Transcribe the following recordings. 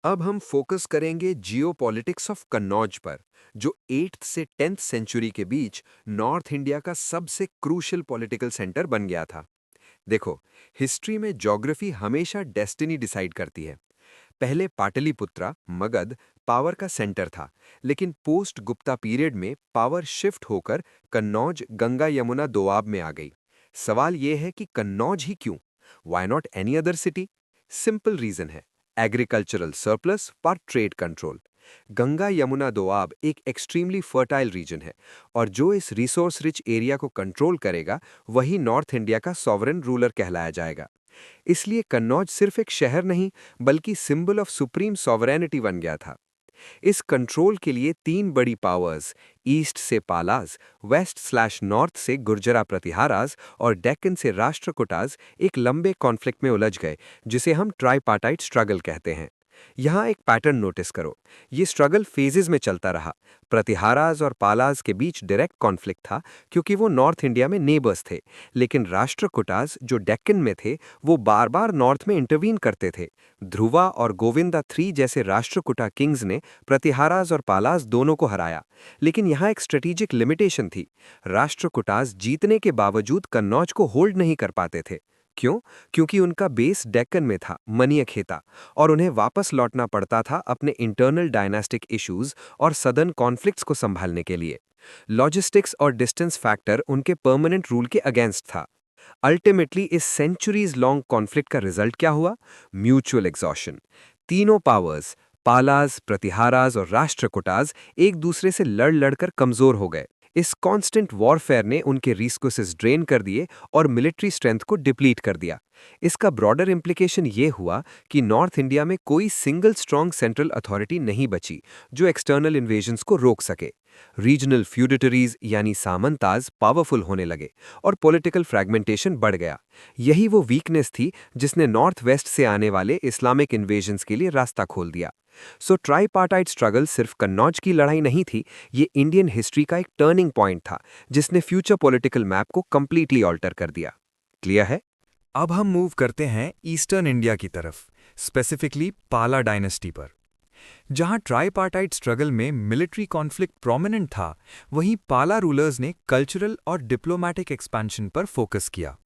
अब हम फोकस करेंगे जियोपॉलिटिक्स ऑफ कन्नौज पर, जो 8th से 10th सेंचुरी के बीच नॉर्थ इंडिया का सबसे क्रूशियल पॉलिटिकल सेंटर बन गया था। देखो, हिस्ट्री में ज्योग्राफी हमेशा डेस्टिनी डिसाइड करती है। पहले पाटलिपुत्रा, मगध, पावर का सेंटर था, लेकिन पोस्ट गुप्ता पीरियड में पावर शिफ्ट होकर कन्नौज गंगा यमुना दोआब में आ गई। सवाल यह है कि कन्नौज ही क्यों? Why not any other city? Simple reason है, agricultural surplus for trade control. Ganga Yamuna Doab एक एक्सट्रीमली फर्टाइल रीजन है, और जो इस रिसोर्स रिच एरिया को कंट्रोल करेगा वही नॉर्थ इंडिया का सॉवरेन रूलर कहलाया जाएगा। इसलिए कन्नौज सिर्फ एक शहर नहीं, बल्कि सिंबल ऑफ सुप्रीम सॉवरेनिटी बन गया था। इस कंट्रोल के लिए तीन बड़ी पावर्स, ईस्ट से पालाज, वेस्ट स्लैश नॉर्थ से गुर्जरा प्रतिहाराज और डेक्कन से राष्ट्रकूटाज, एक लंबे कॉन्फ्लिक्ट में उलझ गए, जिसे हम ट्राइपार्टाइट स्ट्रगल कहते हैं। यहाँ एक पैटर्न नोटिस करो। ये स्ट्रगल फेजेस में चलता रहा। प्रतिहाराज और पालाज के बीच डायरेक्ट कॉन्फ्लिक्ट था, क्योंकि वो नॉर्थ इंडिया में नेबर्स थे, लेकिन राष्ट्रकूटाज जो डेक्कन में थे वो बार बार नॉर्थ में इंटरवीन करते थे। ध्रुवा और गोविंदा III जैसे राष्ट्रकूटा किंग्स ने प्रतिहाराज और पालाज दोनों को हराया, लेकिन यहाँ एक स्ट्रेटेजिक लिमिटेशन थी। राष्ट्रकूटाज जीतने के बावजूद कन्नौज को होल्ड नहीं कर पाते थे। क्यों? क्योंकि उनका बेस डेक्कन में था, मनियखेता, और उन्हें वापस लौटना पड़ता था अपने इंटरनल डायनास्टिक इश्यूज और सदर्न कॉन्फ्लिक्ट्स को संभालने के लिए। लॉजिस्टिक्स और डिस्टेंस फैक्टर उनके परमानेंट रूल के अगेंस्ट था। अल्टीमेटली इस सेंचुरीज लॉन्ग कॉन्फ्लिक्ट का रिजल्ट क्या हुआ? Mutual exhaustion. तीनों पावर्स, पालाज, प्रतिहाराज और राष्ट्रकूटाज, एक दूसरे से लड़ लड़कर कमजोर हो गए। इस कांस्टेंट वॉरफेयर ने उनके रिसोर्सेज ड्रेन कर दिए और मिलिट्री स्ट्रेंथ को डिप्लीट कर दिया। इसका ब्रॉडर इम्प्लीकेशन ये हुआ कि नॉर्थ इंडिया में कोई सिंगल स्ट्रॉन्ग सेंट्रल अथॉरिटी नहीं बची जो एक्सटर्नल इन्वेजन्स को रोक सके। रीजनल फ्यूडिटरीज यानी सामंताज पावरफुल होने लगे और पॉलिटिकल फ्रैगमेंटेशन बढ़ गया। यही वो वीकनेस थी जिसने नॉर्थ वेस्ट से आने वाले इस्लामिक इन्वेजन्स के लिए रास्ता खोल दिया। सो ट्राइपार्टाइट स्ट्रगल सिर्फ कन्नौज की लड़ाई नहीं थी, ये इंडियन हिस्ट्री का एक टर्निंग पॉइंट था जिसने फ्यूचर पॉलिटिकल मैप को कंप्लीटली ऑल्टर कर दिया। क्लियर है? अब हम मूव करते हैं ईस्टर्न इंडिया की तरफ, स्पेसिफिकली पाला डायनेस्टी पर। जहां ट्राइपार्टाइट स्ट्रगल में मिलिट्री कॉन्फ्लिक्ट प्रोमिनेंट था, वहीं पाला रूलर्स ने कल्चरल और डिप्लोमैटिक एक्सपेंशन पर फोकस किया।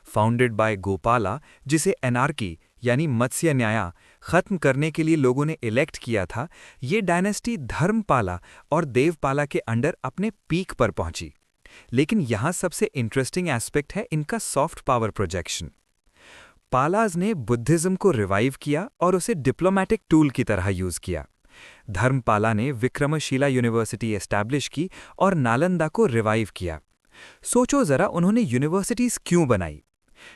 फाउंडेड बाय गोपाला, जिसे एनार्की यानी मत्स्य न्याय खत्म करने के लिए लोगों ने इलेक्ट किया था, ये डायनेस्टी धर्मपाला और देवपाला के अंडर अपने पीक पर पहुंची। लेकिन यहां सबसे इंटरेस्टिंग एस्पेक्ट है इनका सॉफ्ट पावर प्रोजेक्शन। पालाज ने बुद्धिज्म को रिवाइव किया और उसे डिप्लोमैटिक टूल की तरह यूज किया। धर्मपाला ने विक्रमशिला यूनिवर्सिटी एस्टैब्लिश की और नालंदा को रिवाइव किया। सोचो जरा, उन्होंने यूनिवर्सिटीज क्यों बनाई?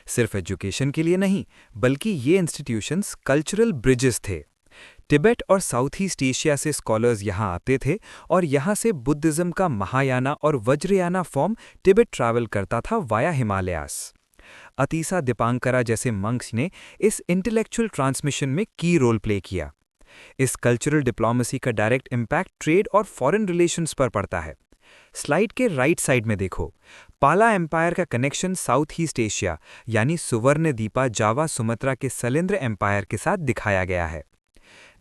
सिर्फ एजुकेशन के लिए नहीं, बल्कि ये इंस्टीट्यूशंस कल्चरल ब्रिजेस थे। तिब्बत और साउथ ईस्ट एशिया से स्कॉलर्स यहाँ आते थे और यहाँ से बुद्धिज्म का महायाना और वज्रयाना फॉर्म तिब्बत ट्रैवल करता था वाया हिमालयास। अतीसा दीपांकरा जैसे मंक्स ने इस इंटेलेक्चुअल ट्रांसमिशन में की रोल प्ले किया। इस कल्चरल डिप्लोमेसी का डायरेक्ट इम्पैक्ट ट्रेड और फॉरेन रिलेशंस पर पड़ता है। स्लाइड के राइट साइड में देखो, पाला एम्पायर का कनेक्शन साउथ ईस्ट एशिया यानी सुवर्णदीपा, जावा, सुमत्रा के सलेंद्र एम्पायर के साथ दिखाया गया है।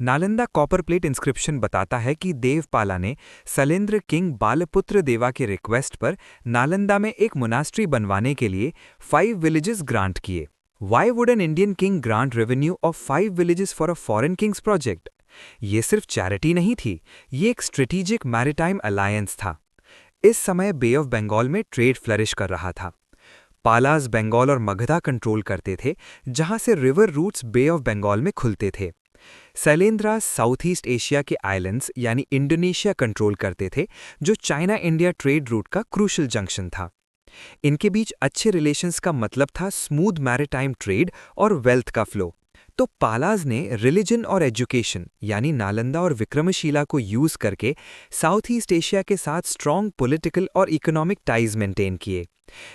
नालंदा कॉपर प्लेट इंस्क्रिप्शन बताता है कि देवपाला ने सलेंद्र किंग बालपुत्र देवा के रिक्वेस्ट पर नालंदा में एक मोनास्ट्री बनवाने के लिए 5 विलेजेस ग्रांट किए। Why would an Indian king grant revenue of 5 villages for a foreign Kings project? ये सिर्फ चैरिटी नहीं थी, ये एक स्ट्रेटेजिक मैरिटाइम अलायंस था। इस समय बे ऑफ बंगाल में ट्रेड फ्लरिश कर रहा था। पालाज बंगाल और मगधा कंट्रोल करते थे, जहां से river routes bay of Bengal में खुलते थे। शैलेंद्रास साउथ ईस्ट एशिया के आइलैंड्स यानी इंडोनेशिया कंट्रोल करते थे, जो चाइना इंडिया ट्रेड रूट का क्रूशल जंक्शन था। इनके बीच अच्छे रिलेशंस का मतलब था स्मूथ मैरिटाइम ट्रेड और वेल्थ का फ्लो। तो पालाज ने रिलीजन और एजुकेशन यानी नालंदा और विक्रमशिला को यूज करके साउथ ईस्ट एशिया के साथ स्ट्रॉन्ग पॉलिटिकल और इकोनॉमिक टाइज मेंटेन किए।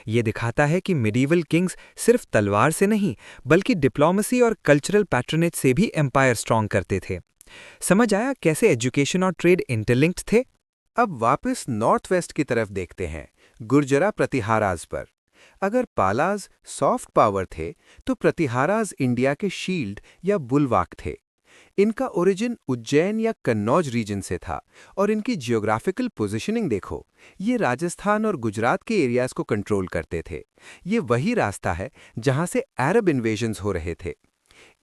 ये दिखाता है कि मिडीवल किंग्स सिर्फ तलवार से नहीं, बल्कि डिप्लोमेसी और कल्चरल पैट्रनेज से भी एम्पायर स्ट्रॉन्ग करते थे। समझ आया कैसे एजुकेशन और ट्रेड इंटरलिंक्ड थे? अब वापस नॉर्थ वेस्ट की तरफ देखते हैं, गुर्जरा प्रतिहाराज पर। अगर पालाज सॉफ्ट पावर थे, तो प्रतिहाराज इंडिया के शील्ड या बुलवाक थे। इनका ओरिजिन उज्जैन या कन्नौज रीजन से था और इनकी जियोग्राफिकल पोजीशनिंग देखो, ये राजस्थान और गुजरात के एरियाज को कंट्रोल करते थे। ये वही रास्ता है जहां से अरब इन्वेजन्स हो रहे थे।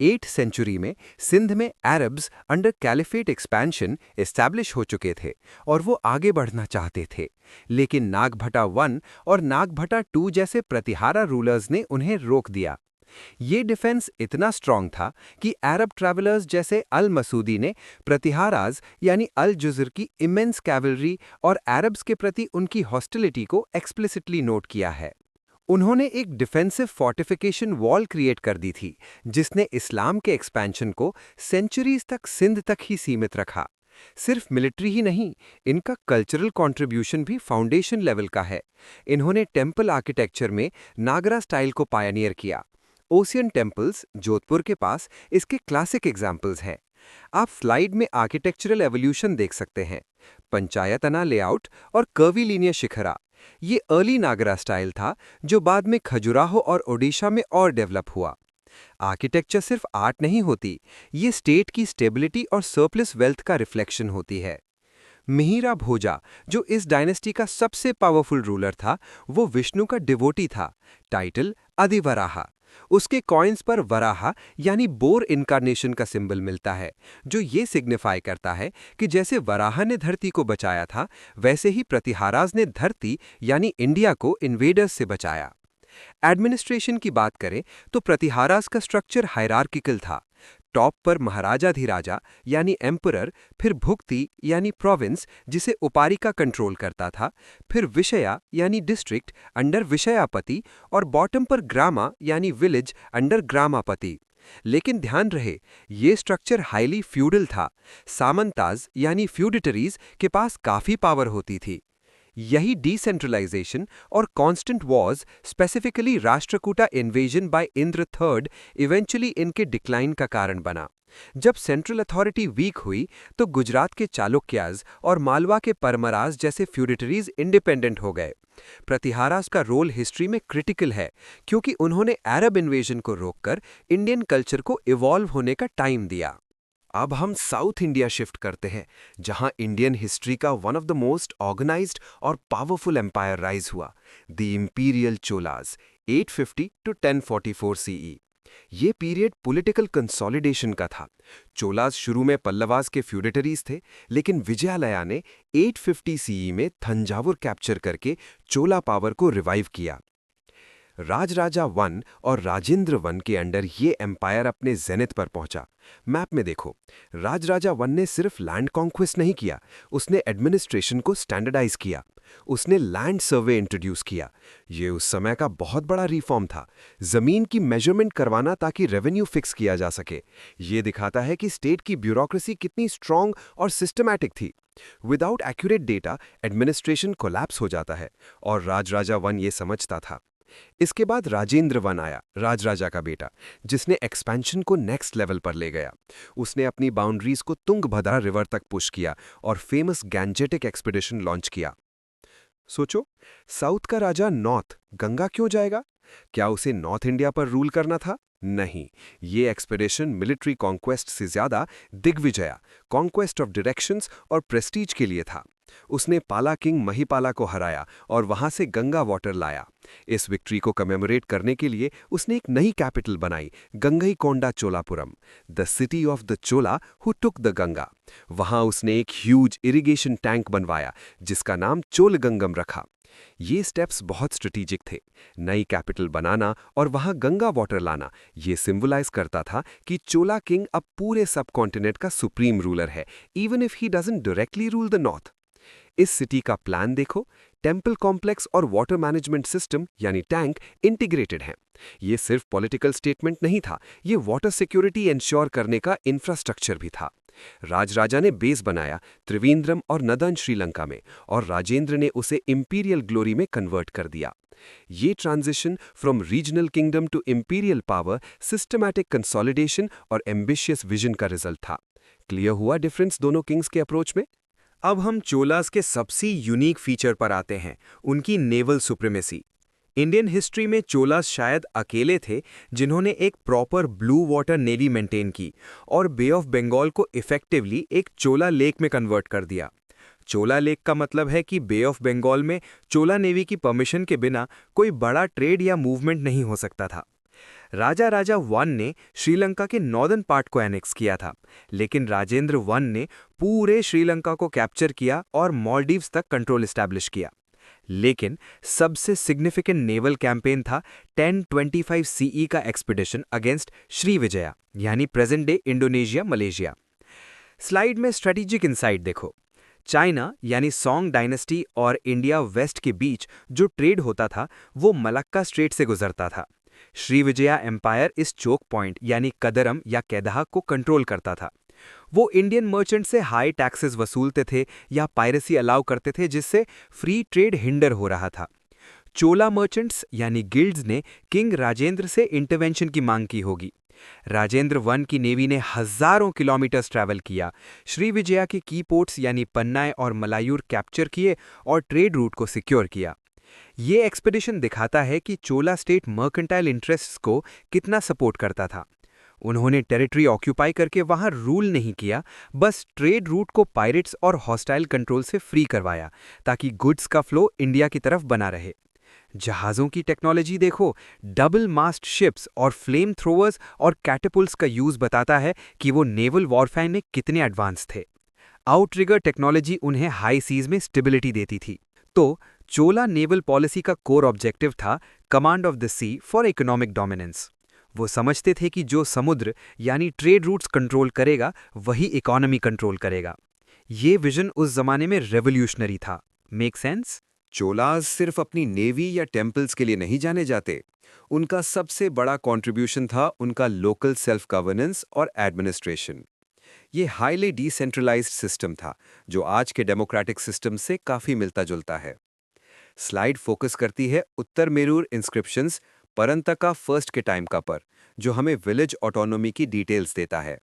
8th सेंचुरी में सिंध में Arabs under caliphate expansion establish हो चुके थे और वो आगे बढ़ना चाहते थे, लेकिन नागभटा 1 और नागभटा 2 जैसे प्रतिहारा रूलर्स ने उन्हें रोक दिया। ये डिफेंस इतना स्ट्रांग था कि अरब ट्रैवलर्स जैसे अल मसूदी ने प्रतिहाराज यानी अल जुज़र की इमेंस कैवलरी और अरब्स के प्रति उनकी हॉस्टिलिटी को एक्सप्लिसिटली नोट किया है। उन्होंने एक डिफेंसिव फोर्टिफिकेशन वॉल क्रिएट कर दी थी, जिसने इस्लाम के एक्सपेंशन को सेंचुरीज तक सिंध तक ही सीमित रखा। सिर्फ मिलिट्री ही नहीं, इनका कल्चरल कंट्रीब्यूशन भी फाउंडेशन लेवल का है। इन्होंने टेम्पल आर्किटेक्चर में नागरा स्टाइल को पायनियर किया। ओसियन टेम्पल्स जोधपुर के पास इसके क्लासिक एग्जाम्पल्स हैं। आप स्लाइड में आर्किटेक्चरल एवोल्यूशन देख सकते हैं। पंचायतना लेआउट और कर्वीलिनियर शिखरा, ये अर्ली नागरा स्टाइल था जो बाद में खजुराहो और ओडिशा में और डेवलप हुआ। आर्किटेक्चर सिर्फ आर्ट नहीं होती, ये स्टेट की स्टेबिलिटी और सरप्लस वेल्थ का रिफ्लेक्शन होती है। मिहिरा भोजा, जो इस डायनेस्टी का सबसे पावरफुल रूलर था, वो विष्णु का डिवोटी था। टाइटल आदिवराहा। उसके कॉइन्स पर वराहा यानी बोर इनकारनेशन का सिंबल मिलता है, जो ये सिग्निफाई करता है कि जैसे वराहा ने धरती को बचाया था, वैसे ही प्रतिहाराज ने धरती यानी इंडिया को इन्वेडर्स से बचाया। एडमिनिस्ट्रेशन की बात करें तो प्रतिहारास का स्ट्रक्चर हायरार्किकल था। टॉप पर महाराजाधिराजा यानी एम्परर, फिर भुक्ति यानी प्रोविंस जिसे उपारिका कंट्रोल करता था, फिर विषया यानी डिस्ट्रिक्ट अंडर विषयापति और बॉटम पर ग्रामा यानी विलेज अंडर ग्रामापति। लेकिन ध्यान रहे, ये स्ट्रक्चर हाईली फ्यूडल था। सामंताज यानी फ्यूडिटरीज के पास काफी पावर होती थी। यही डिसेंट्रलाइजेशन और constant wars, specifically Rashtrakuta invasion by Indra third, eventually इनके डिक्लाइन का कारण बना। जब सेंट्रल अथॉरिटी वीक हुई तो गुजरात के चालुक्याज और मालवा के परमराज जैसे फ्यूडिटरीज इंडिपेंडेंट हो गए। प्रतिहारास का रोल हिस्ट्री में क्रिटिकल है, क्योंकि उन्होंने अरब इन्वेजन को रोककर इंडियन कल्चर को इवॉल्व होने का टाइम दिया। अब हम साउथ इंडिया शिफ्ट करते हैं, जहां इंडियन हिस्ट्री का one of the most organised और पावरफुल एम्पायर राइज हुआ, the imperial Cholas 850 to 1044 CE. ये पीरियड पॉलिटिकल कंसोलिडेशन का था। चोलास शुरू में पल्लवास के फ्यूडिटरीज थे, लेकिन विजयालया ने 850 सीई में थंजावुर कैप्चर करके चोला पावर को रिवाइव किया। राजराजा वन और राजेंद्र वन के अंडर ये एम्पायर अपने जेनिथ पर पहुंचा। मैप में देखो, राजराजा वन ने सिर्फ लैंड कॉन्क्वेस्ट नहीं किया, उसने एडमिनिस्ट्रेशन को स्टैंडर्डाइज किया। उसने लैंड सर्वे इंट्रोड्यूस किया। ये उस समय का बहुत बड़ा रिफॉर्म था। जमीन की मेजरमेंट करवाना ताकि रेवेन्यू फिक्स किया जा सके। ये दिखाता है कि स्टेट की ब्यूरोक्रेसी कितनी स्ट्रांग और सिस्टमैटिक थी। Without accurate data administration collapse हो जाता है, और राजराजा वन ये समझता था। इसके बाद राजेंद्र वन आया, राजराजा का बेटा, जिसने एक्सपेंशन को नेक्स्ट लेवल पर ले गया। उसने अपनी बाउंड्रीज को तुंगभद्रा रिवर तक पुश किया और फेमस गैंजेटिक एक्सपीडिशन लॉन्च किया। सोचो, साउथ का राजा नॉर्थ गंगा क्यों जाएगा? क्या उसे नॉर्थ इंडिया पर रूल करना था? नहीं, ये एक्सपीडिशन मिलिट्री कॉन्क्वेस्ट से ज्यादा दिग्विजया, कॉन्क्वेस्ट ऑफ डायरेक्शंस और प्रेस्टीज के लिए था। उसने पाला किंग महिपाला को हराया और वहां से गंगा वाटर लाया। इस विक्ट्री को कमेमोरेट करने के लिए उसने एक नई कैपिटल बनाई, Gangaikonda Cholapuram, the city of the Chola who took the Ganga. वहां उसने एक ह्यूज इरिगेशन टैंक बनवाया, जिसका नाम चोलगंगम रखा। ये स्टेप्स बहुत स्ट्रेटेजिक थे। नई कैपिटल बनाना और वहां गंगा वाटर लाना, ये सिंबलाइज करता था कि चोला किंग अब पूरे सब कॉन्टिनेंट का सुप्रीम रूलर है, even if he doesn't directly rule the north. इस सिटी का प्लान देखो, टेम्पल कॉम्प्लेक्स और वाटर मैनेजमेंट सिस्टम यानी टैंक इंटीग्रेटेड हैं। ये सिर्फ पॉलिटिकल स्टेटमेंट नहीं था, ये वाटर सिक्योरिटी इंश्योर करने का इंफ्रास्ट्रक्चर भी था। राजराजा ने बेस बनाया त्रिवेंद्रम और नदन श्रीलंका में, और राजेंद्र ने उसे इंपीरियल ग्लोरी में कन्वर्ट कर दिया। ये transition from regional kingdom to imperial power systematic consolidation और एम्बिशियस विजन का रिजल्ट था। क्लियर हुआ डिफरेंस दोनों किंग्स के अप्रोच में? अब हम चोलास के सबसे यूनिक फीचर पर आते हैं, उनकी नेवल सुप्रीमेसी। इंडियन हिस्ट्री में चोलास शायद अकेले थे जिन्होंने एक proper blue water navy maintain की और बे ऑफ बंगाल को इफेक्टिवली एक चोला लेक में कन्वर्ट कर दिया। चोला लेक का मतलब है कि बे ऑफ बंगाल में चोला नेवी की परमिशन के बिना कोई बड़ा ट्रेड या मूवमेंट नहीं हो सकता था। राजा राजा वन ने श्रीलंका के नॉर्दर्न पार्ट को एनेक्स किया था, लेकिन राजेंद्र वन ने पूरे श्रीलंका को कैप्चर किया और मालदीव्स तक कंट्रोल एस्टैब्लिश किया। लेकिन सबसे सिग्निफिकेंट नेवल कैंपेन था 1025 सीई का एक्सपीडिशन अगेंस्ट श्रीविजया यानी present day Indonesia Malaysia. Slide में स्ट्रेटेजिक इंसाइट देखो। चाइना यानी सोंग डायनेस्टी और इंडिया वेस्ट के बीच जो ट्रेड होता था वो मलक्का स्ट्रेट से गुजरता था। श्रीविजया एम्पायर इस चोक पॉइंट यानी कदरम या कैदहा को कंट्रोल करता था। वो इंडियन मर्चेंट से हाई टैक्सेस वसूलते थे या पायरेसी अलाउ करते थे, जिससे फ्री ट्रेड हिंडर हो रहा था। चोला मर्चेंट्स यानी गिल्ड्स ने किंग राजेंद्र से इंटरवेंशन की मांग की होगी। राजेंद्र वन की नेवी ने हजारों किलोमीटर्स ट्रैवल किया, श्रीविजया के की पोर्ट्स यानी पन्नाय और मलायूर कैप्चर किए और ट्रेड रूट को सिक्योर किया। ये एक्सपीडिशन दिखाता है कि चोला स्टेट मर्केंटाइल इंटरेस्ट्स को कितना सपोर्ट करता था। उन्होंने टेरिटरी ऑक्यूपाई करके वहां रूल नहीं किया, बस ट्रेड रूट को पायरेट्स और हॉस्टाइल कंट्रोल से फ्री करवाया ताकि गुड्स का फ्लो इंडिया की तरफ बना रहे। जहाज़ों की टेक्नोलॉजी देखो, डबल मास्ट शिप्स और फ्लेम थ्रोवर्स और कैटेपुल्स का यूज बताता है कि वो नेवल वॉरफेयर में कितने एडवांस थे। आउटरिगर टेक्नोलॉजी उन्हें हाई सीज में स्टेबिलिटी देती थी। तो चोला नेवल पॉलिसी का कोर ऑब्जेक्टिव था command of the sea for economic dominance. वो समझते थे कि जो समुद्र यानी ट्रेड रूट्स कंट्रोल करेगा वही इकोनॉमी कंट्रोल करेगा। ये विजन उस जमाने में रेवोल्यूशनरी था। Make sense? चोलाज सिर्फ अपनी नेवी या टेम्पल्स के लिए नहीं जाने जाते। उनका सबसे बड़ा कंट्रीब्यूशन था उनका लोकल सेल्फ गवर्नेंस और एडमिनिस्ट्रेशन। ये हाईली डिसेंट्रलाइज्ड सिस्टम था जो आज के डेमोक्रेटिक सिस्टम से काफी मिलता जुलता है। स्लाइड फोकस करती है उत्तर मेरूर इंस्क्रिप्शंस परंतका फर्स्ट के टाइम का पर, जो हमें विलेज ऑटोनॉमी की डिटेल्स देता है।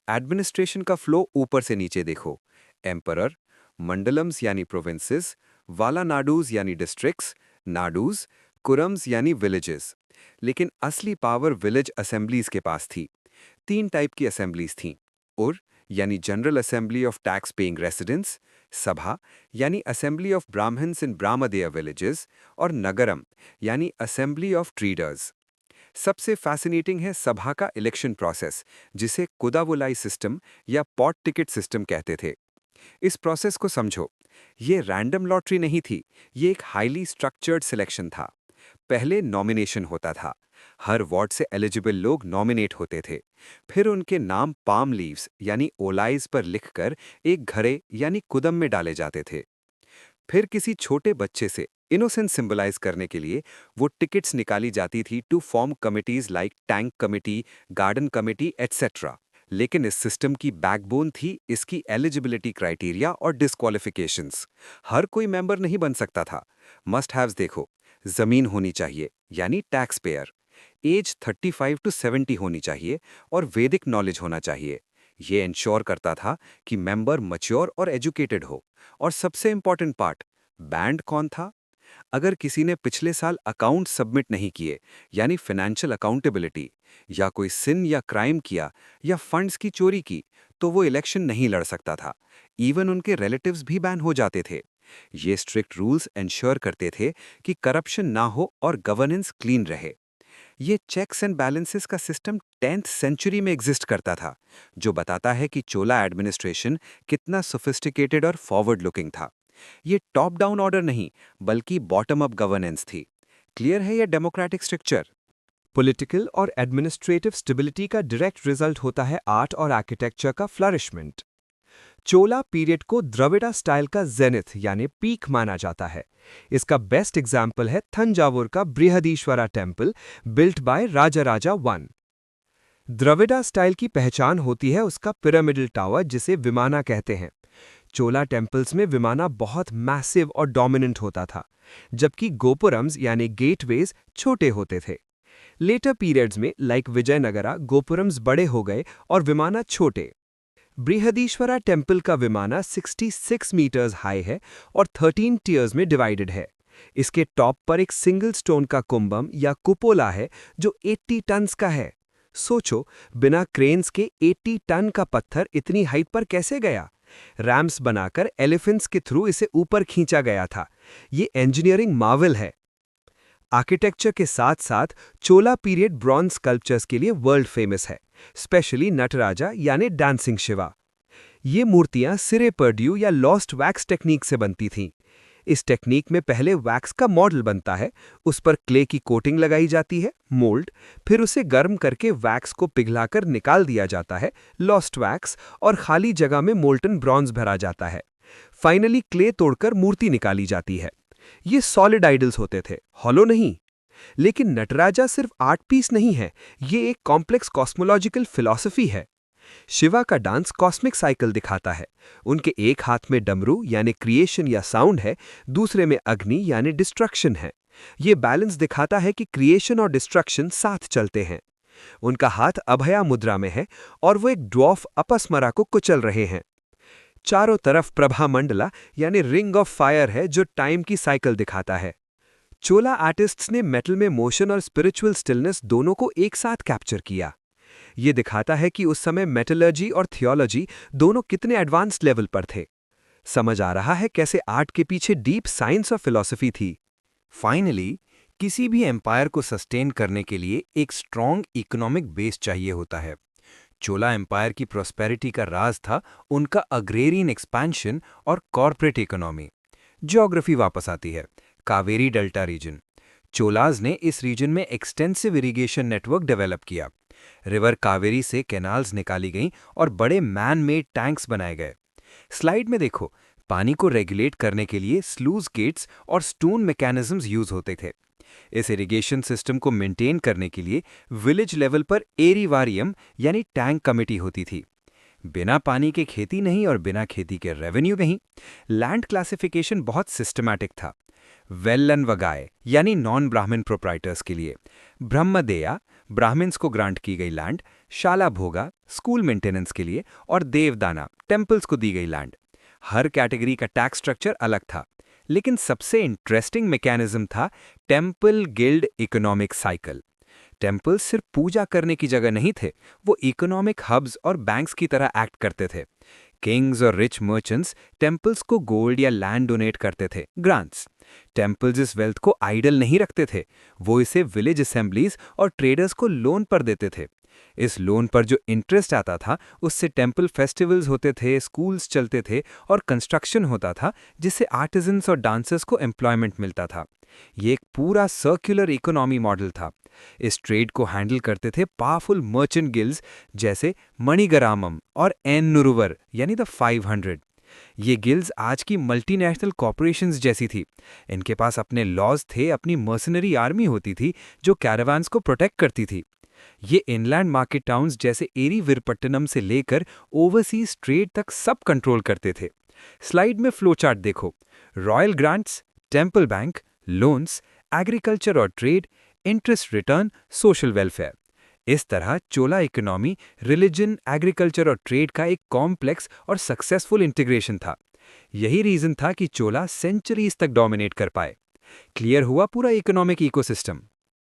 एडमिनिस्ट्रेशन का फ्लो ऊपर से नीचे देखो। एम्परर, मंडलम्स यानी प्रोविंसेस, वाला नाडूज यानी डिस्ट्रिक्ट्स, नाडूज, कुरम्स यानी विलेजेस। लेकिन असली पावर विलेज असेंबलीज के पास थी। 3 टाइप की असेंबलीज थीं। उर यानी general assembly of tax paying residents, sabha यानी assembly of Brahmans in brahmadeya villages, और नगरम यानी असेंबली ऑफ ट्रेडर्स। सबसे फैसिनेटिंग है सभा का इलेक्शन प्रोसेस, जिसे कुदावुलाई सिस्टम या पॉट टिकट सिस्टम कहते थे। इस प्रोसेस को समझो। ये रैंडम लॉटरी नहीं थी, ये एक हाईली स्ट्रक्चर्ड सिलेक्शन था। पहले नॉमिनेशन होता था। हर वार्ड से एलिजिबल लोग नॉमिनेट होते थे। फिर उनके नाम पाम लीव्स यानी ओलाइज पर लिखकर एक घरे यानी कुदम में डाले जाते थे। फिर किसी छोटे बच्चे से इनोसेंस सिंबलाइज करने के लिए वो टिकट्स निकाली जाती थी to form committees like tank committee, garden committee etcetera. लेकिन इस सिस्टम की बैकबोन थी इसकी एलिजिबिलिटी क्राइटेरिया और डिस्क्वालिफिकेशंस। हर कोई मेंबर नहीं बन सकता था। मस्ट हैव्स देखो, जमीन होनी चाहिए यानी टैक्स पेयर, एज 35 टू 70 होनी चाहिए और वैदिक नॉलेज होना चाहिए। ये इंश्योर करता था कि मेंबर मैच्योर और एजुकेटेड हो। और सबसे इंपॉर्टेंट पार्ट, बैंड कौन था? अगर किसी ने पिछले साल अकाउंट सबमिट नहीं किए यानी फाइनेंशियल अकाउंटेबिलिटी, या कोई सिन या क्राइम किया या फंड्स की चोरी की, तो वो इलेक्शन नहीं लड़ सकता था। इवन उनके रिलेटिव्स भी बैन हो जाते थे। ये स्ट्रिक्ट रूल्स इंश्योर करते थे कि करप्शन ना हो और गवर्नेंस क्लीन रहे। ये चेक्स एंड बैलेंसेस का सिस्टम 10th सेंचुरी में एग्जिस्ट करता था, जो बताता है कि चोला एडमिनिस्ट्रेशन कितना सोफिस्टिकेटेड और फॉरवर्ड लुकिंग था। ये टॉप डाउन ऑर्डर नहीं, बल्कि बॉटम अप गवर्नेंस थी। क्लियर है ये डेमोक्रेटिक स्ट्रक्चर? पॉलिटिकल और एडमिनिस्ट्रेटिव स्टेबिलिटी का डायरेक्ट रिजल्ट होता है आर्ट और आर्किटेक्चर का फ्लरिशमेंट। चोला पीरियड को द्रविड़ा स्टाइल का जेनिथ यानी पीक माना जाता है। इसका बेस्ट एग्जाम्पल है थंजावुर का Brihadeeswara temple, built by Raja one. Dravida style की पहचान होती है उसका पिरामिडल टावर, जिसे विमाना कहते हैं। चोला टेम्पल्स में विमाना बहुत मैसिव और डोमिनेंट होता था, जबकि गोपुरम्स यानी गेटवेज छोटे होते थे। लेटर पीरियड्स में लाइक विजयनगरा गोपुरम्स बड़े हो गए और विमाना छोटे। बृहदीश्वरा टेम्पल का विमाना 66 मीटर्स हाई है और 13 टियर्स में डिवाइडेड है। इसके टॉप पर एक सिंगल स्टोन का कुंभम या कुपोला है जो 80 टन्स का है। सोचो, बिना क्रेन्स के 80 टन का पत्थर इतनी हाइट पर कैसे गया? रैम्स बनाकर एलिफेंट्स के थ्रू इसे ऊपर खींचा गया था। ये इंजीनियरिंग मार्वल है। आर्किटेक्चर के साथ साथ चोला पीरियड ब्रॉन्ज स्कल्पचर्स के लिए वर्ल्ड फेमस है, स्पेशली नटराजा यानी डांसिंग शिवा। ये मूर्तियां सिरे पर्ड्यू या लॉस्ट वैक्स टेक्निक से बनती थीं। इस टेक्निक में पहले वैक्स का मॉडल बनता है, उस पर क्ले की कोटिंग लगाई जाती है, मोल्ड, फिर उसे गर्म करके वैक्स को पिघलाकर निकाल दिया जाता है, लॉस्ट वैक्स, और खाली जगह में मोल्टन ब्रॉन्ज भरा जाता है। फाइनली क्ले तोड़कर मूर्ति निकाली जाती है। ये सॉलिड आइडल्स होते थे, हॉलो नहीं। लेकिन नटराजा सिर्फ आर्ट पीस नहीं है, ये एक कॉम्प्लेक्स कॉस्मोलॉजिकल फिलॉसफी है। शिवा का डांस कॉस्मिक साइकिल दिखाता है। उनके एक हाथ में डमरू यानी क्रिएशन या साउंड है, दूसरे में अग्नि यानी डिस्ट्रक्शन है। ये बैलेंस दिखाता है कि क्रिएशन और डिस्ट्रक्शन साथ चलते हैं। उनका हाथ अभया मुद्रा में है और वो एक ड्वार्फ अपस्मरा को कुचल रहे हैं। चारों तरफ प्रभा मंडला यानी रिंग ऑफ फायर है जो टाइम की साइकिल दिखाता है। चोला आर्टिस्ट्स ने मेटल में मोशन और स्पिरिचुअल स्टिलनेस दोनों को एक साथ कैप्चर किया। ये दिखाता है कि उस समय मेटलर्जी और थियोलॉजी दोनों कितने एडवांस्ड लेवल पर थे। समझ आ रहा है कैसे आर्ट के पीछे डीप साइंस और फिलॉसफी थी। फाइनली, किसी भी एम्पायर को सस्टेन करने के लिए एक स्ट्रॉन्ग इकोनॉमिक बेस चाहिए होता है। चोला एम्पायर की प्रॉस्पेरिटी का राज था उनका अग्रेरियन एक्सपेंशन और कॉर्पोरेट इकोनॉमी। ज्योग्राफी वापस आती है, कावेरी डेल्टा रीजन। चोलाज ने इस रीजन में एक्सटेंसिव इरिगेशन नेटवर्क डेवलप किया। रिवर कावेरी से कैनाल्स निकाली गईं और बड़े मैन मेड टैंक्स बनाए गए। स्लाइड में देखो, पानी को रेगुलेट करने के लिए स्लूज गेट्स और स्टोन मैकेनिज्म्स यूज होते थे। इस इरिगेशन सिस्टम को मेंटेन करने के लिए विलेज लेवल पर एरीवारियम यानी टैंक कमेटी होती थी। बिना पानी के खेती नहीं और बिना खेती के रेवेन्यू नहीं। लैंड क्लासिफिकेशन बहुत सिस्टमैटिक था। वेल्लन वगाए यानी नॉन ब्राह्मण प्रोप्राइटर्स के लिए, ब्रह्मदेया ब्राह्मण्स को ग्रांट की गई लैंड, शाला भोगा स्कूल मेंटेनेंस के लिए, और देवदाना टेम्पल्स को दी गई लैंड। हर कैटेगरी का टैक्स स्ट्रक्चर अलग था। लेकिन सबसे इंटरेस्टिंग मैकेनिज्म था temple guild economic cycle. Temples सिर्फ पूजा करने की जगह नहीं थे, वो इकोनॉमिक हब्स और बैंक्स की तरह एक्ट करते थे। किंग्स और रिच मर्चेंट्स टेम्पल्स को गोल्ड या लैंड डोनेट करते थे, ग्रांट्स। टेम्पल्स इस वेल्थ को आइडल नहीं रखते थे, वो इसे विलेज असेंबलीज और ट्रेडर्स को लोन पर देते थे। इस लोन पर जो इंटरेस्ट आता था उससे टेम्पल फेस्टिवल्स होते थे, स्कूल्स चलते थे और कंस्ट्रक्शन होता था, जिससे आर्टिजन्स और डांसर्स को एम्प्लॉयमेंट मिलता था। ये एक पूरा सर्कुलर इकोनॉमी मॉडल था। इस ट्रेड को हैंडल करते थे पावरफुल मर्चेंट गिल्ड्स जैसे मणिगरामम और एन नुरुवर यानी द 500। ये गिल्ड्स आज की मल्टीनेशनल कॉर्पोरेशंस जैसी थी। इनके पास अपने लॉज थे, अपनी मर्सनरी आर्मी होती थी जो कैरावान्स को प्रोटेक्ट करती थी। ये इनलैंड मार्केट टाउन्स जैसे एरी विरपट्टनम से लेकर ओवरसीज ट्रेड तक सब कंट्रोल करते थे। स्लाइड में फ्लो चार्ट देखो, royal grants, temple bank, loans, agriculture और trade, interest return, social welfare. इस तरह चोला इकोनॉमी रिलीजन, एग्रीकल्चर और ट्रेड का एक कॉम्प्लेक्स और सक्सेसफुल इंटीग्रेशन था। यही रीजन था कि चोला सेंचुरीज तक डोमिनेट कर पाए। क्लियर हुआ पूरा इकोनॉमिक इकोसिस्टम।